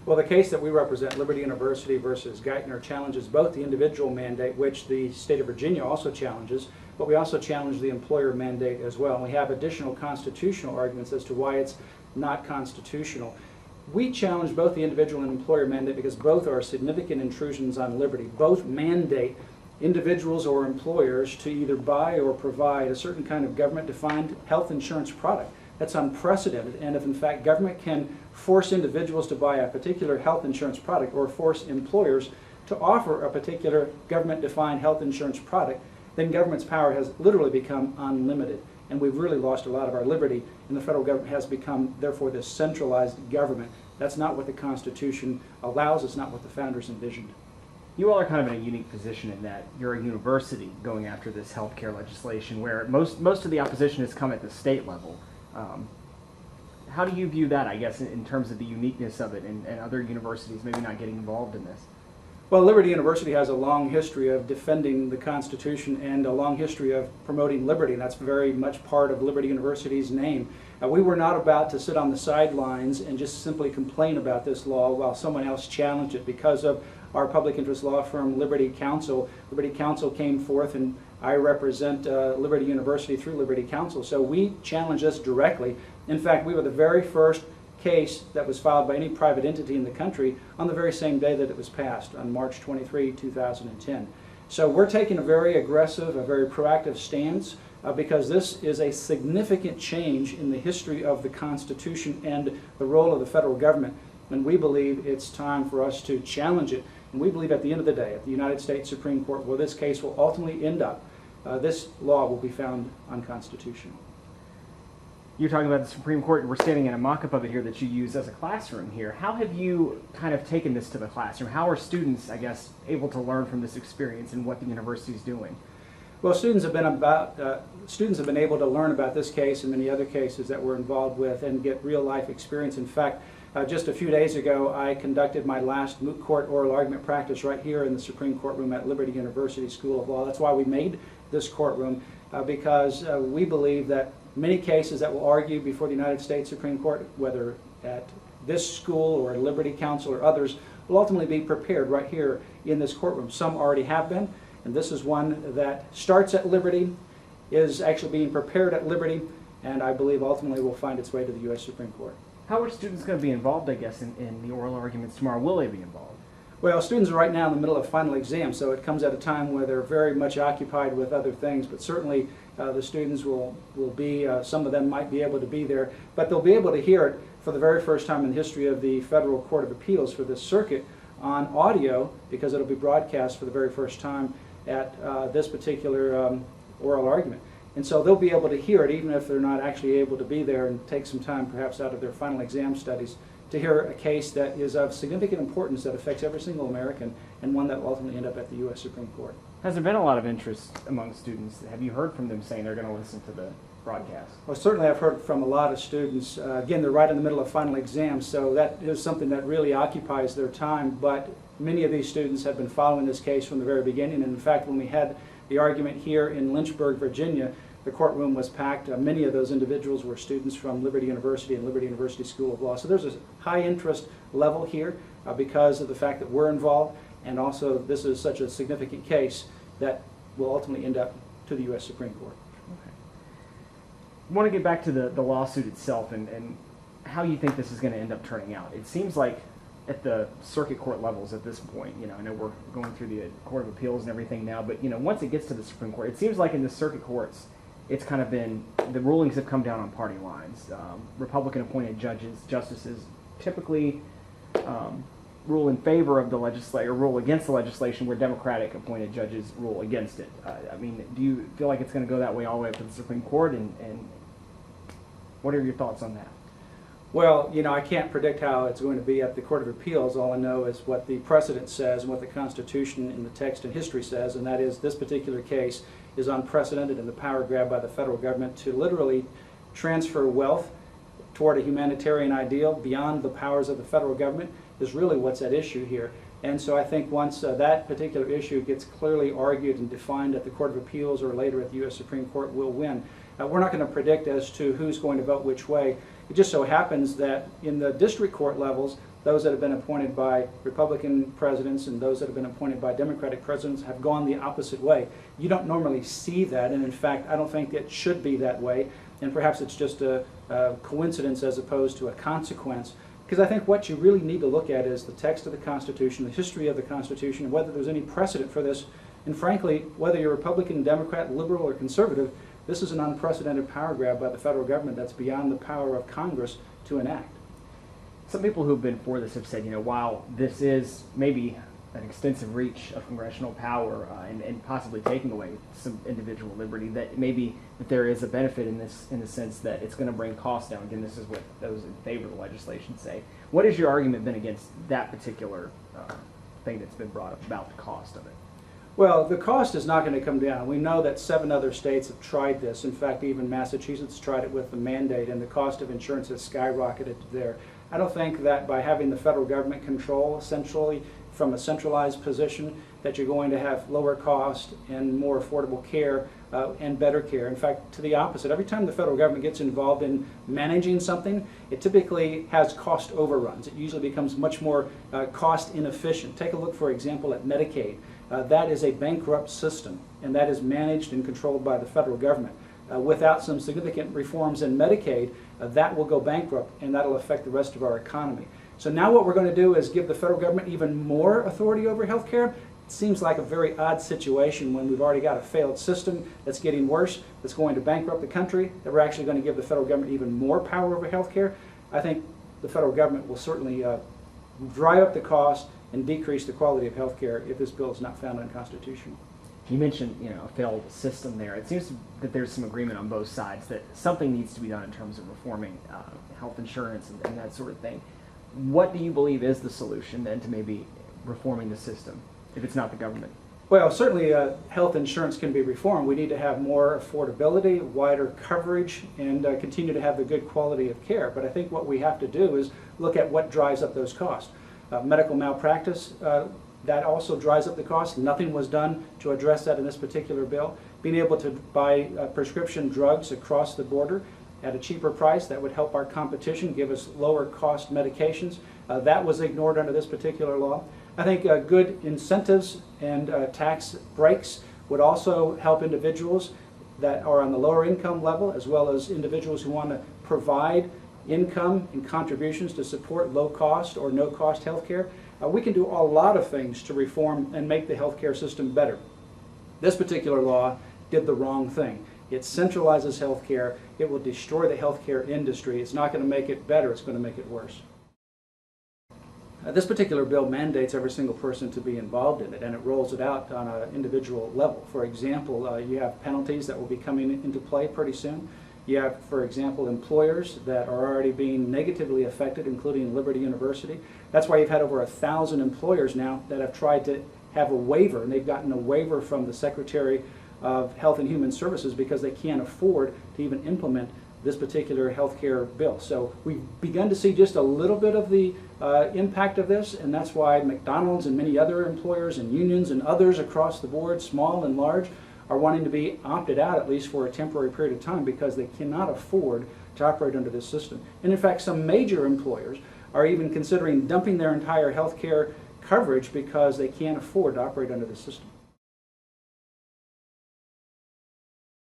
Well, the case that we represent, Liberty University versus Geithner, challenges both the individual mandate, which the state of Virginia also challenges, but we also challenge the employer mandate as well. And we have additional constitutional arguments as to why it's not constitutional. We challenge both the individual and employer mandate because both are significant intrusions on liberty. Both mandate individuals or employers to either buy or provide a certain kind of government-defined health insurance product. That's unprecedented, and if in fact government can force individuals to buy a particular health insurance product or force employers to offer a particular government-defined health insurance product, then government's power has literally become unlimited. And we've really lost a lot of our liberty, and the federal government has become, therefore, this centralized government. That's not what the Constitution allows. It's not what the founders envisioned. You all are kind of in a unique position in that you're a university going after this health care legislation where most of the opposition has come at the state level. How do you view that, I guess, in terms of the uniqueness of it and other universities maybe not getting involved in this? Well, Liberty University has a long history of defending the Constitution and a long history of promoting liberty, and that's very much part of Liberty University's name. We were not about to sit on the sidelines and just simply complain about this law while someone else challenged it. Because of our public interest law firm, Liberty Counsel, Liberty Counsel came forth, and I represent Liberty University through Liberty Counsel. So we challenged this directly. In fact, we were the very first case that was filed by any private entity in the country on the very same day that it was passed, on March 23, 2010. So we're taking a very aggressive, a very proactive stance because this is a significant change in the history of the Constitution and the role of the federal government. And we believe it's time for us to challenge it. And we believe at the end of the day, at the United States Supreme Court, where this case will ultimately end up, this law will be found unconstitutional. You're talking about the Supreme Court, and we're standing in a mock-up of it here that you use as a classroom here. How have you kind of taken this to the classroom? How are students, I guess, able to learn from this experience and what the university is doing? Well, students have been able to learn about this case and many other cases that we're involved with and get real-life experience. In fact, just a few days ago, I conducted my last moot court oral argument practice right here in the Supreme Court room at Liberty University School of Law. That's why we made this courtroom, because we believe that many cases that will argue before the United States Supreme Court, whether at this school or at Liberty Counsel or others, will ultimately be prepared right here in this courtroom. Some already have been, and this is one that starts at Liberty, is actually being prepared at Liberty, and I believe ultimately will find its way to the U.S. Supreme Court. How are students going to be involved, I guess, in the oral arguments tomorrow? Will they be involved? Well, students are right now in the middle of final exam, so it comes at a time where they're very much occupied with other things, but certainly the students will be, some of them might be able to be there, but they'll be able to hear it for the very first time in the history of the Federal Court of Appeals for this circuit on audio, because it'll be broadcast for the very first time at this particular oral argument. And so they'll be able to hear it even if they're not actually able to be there, and take some time perhaps out of their final exam studies to hear a case that is of significant importance that affects every single American, and one that will ultimately end up at the U.S. Supreme Court. Has there been a lot of interest among students? Have you heard from them saying they're going to listen to the broadcast? Well, certainly I've heard from a lot of students. Again, they're right in the middle of final exams, so that is something that really occupies their time, but many of these students have been following this case from the very beginning, and in fact, when we had the argument here in Lynchburg, Virginia, the courtroom was packed. Many of those individuals were students from Liberty University and Liberty University School of Law. So there's a high interest level here because of the fact that we're involved, and also this is such a significant case that will ultimately end up to the U.S. Supreme Court. Okay. I want to get back to the lawsuit itself and how you think this is going to end up turning out. It seems like at the circuit court levels at this point, I know we're going through the Court of Appeals and everything now, but once it gets to the Supreme Court, it seems like in the circuit courts, it's kind of been, the rulings have come down on party lines. Republican-appointed justices typically rule in favor of the legislation, or rule against the legislation, where Democratic-appointed judges rule against it. I mean, do you feel like it's going to go that way all the way up to the Supreme Court, and what are your thoughts on that? Well, I can't predict how it's going to be at the Court of Appeals. All I know is what the precedent says and what the Constitution in the text and history says, and that is this particular case is unprecedented in the power grab by the federal government to literally transfer wealth toward a humanitarian ideal beyond the powers of the federal government is really what's at issue here. And so I think once that particular issue gets clearly argued and defined at the Court of Appeals or later at the U.S. Supreme Court, we'll win. We're not going to predict as to who's going to vote which way. It just so happens that in the district court levels, those that have been appointed by Republican presidents and those that have been appointed by Democratic presidents have gone the opposite way. You don't normally see that, and in fact, I don't think it should be that way, and perhaps it's just a coincidence as opposed to a consequence. Because I think what you really need to look at is the text of the Constitution, the history of the Constitution, and whether there's any precedent for this. And frankly, whether you're Republican, Democrat, liberal, or conservative, this is an unprecedented power grab by the federal government that's beyond the power of Congress to enact. Some people who've been for this have said, while this is maybe an extensive reach of congressional power and possibly taking away some individual liberty, that maybe that there is a benefit in this, in the sense that it's going to bring costs down. Again, this is what those in favor of the legislation say. What has your argument been against that particular thing that's been brought up about the cost of it? Well, the cost is not going to come down. We know that 7 other states have tried this. In fact, even Massachusetts tried it with the mandate, and the cost of insurance has skyrocketed there. I don't think that by having the federal government control essentially from a centralized position that you're going to have lower cost and more affordable care and better care. In fact, to the opposite. Every time the federal government gets involved in managing something, it typically has cost overruns. It usually becomes much more cost inefficient. Take a look, for example, at Medicaid. That is a bankrupt system, and that is managed and controlled by the federal government. Without some significant reforms in Medicaid, that will go bankrupt, and that will affect the rest of our economy. So now what we're going to do is give the federal government even more authority over health care. It seems like a very odd situation when we've already got a failed system that's getting worse, that's going to bankrupt the country, that we're actually going to give the federal government even more power over health care. I think the federal government will certainly drive up the cost and decrease the quality of health care if this bill is not found unconstitutional. You mentioned, a failed system there. It seems that there's some agreement on both sides that something needs to be done in terms of reforming health insurance and that sort of thing. What do you believe is the solution then to maybe reforming the system, if it's not the government? Well, certainly health insurance can be reformed. We need to have more affordability, wider coverage, and continue to have the good quality of care. But I think what we have to do is look at what drives up those costs. Medical malpractice, that also drives up the cost. Nothing was done to address that in this particular bill. Being able to buy prescription drugs across the border at a cheaper price, that would help our competition, give us lower cost medications. That was ignored under this particular law. I think good incentives and tax breaks would also help individuals that are on the lower income level, as well as individuals who want to provide income and contributions to support low cost or no cost health care. We can do a lot of things to reform and make the healthcare system better. This particular law did the wrong thing. It centralizes healthcare. It will destroy the healthcare industry. It's not going to make it better. It's going to make it worse. This particular bill mandates every single person to be involved in it, and it rolls it out on an individual level. For example, you have penalties that will be coming into play pretty soon. You have, for example, employers that are already being negatively affected, including Liberty University. That's why you've had over 1,000 employers now that have tried to have a waiver, and they've gotten a waiver from the Secretary of Health and Human Services because they can't afford to even implement this particular health care bill. So we've begun to see just a little bit of the impact of this, and that's why McDonald's and many other employers and unions and others across the board, small and large, are wanting to be opted out, at least for a temporary period of time, because they cannot afford to operate under this system. And in fact, some major employers are even considering dumping their entire health care coverage because they can't afford to operate under this system.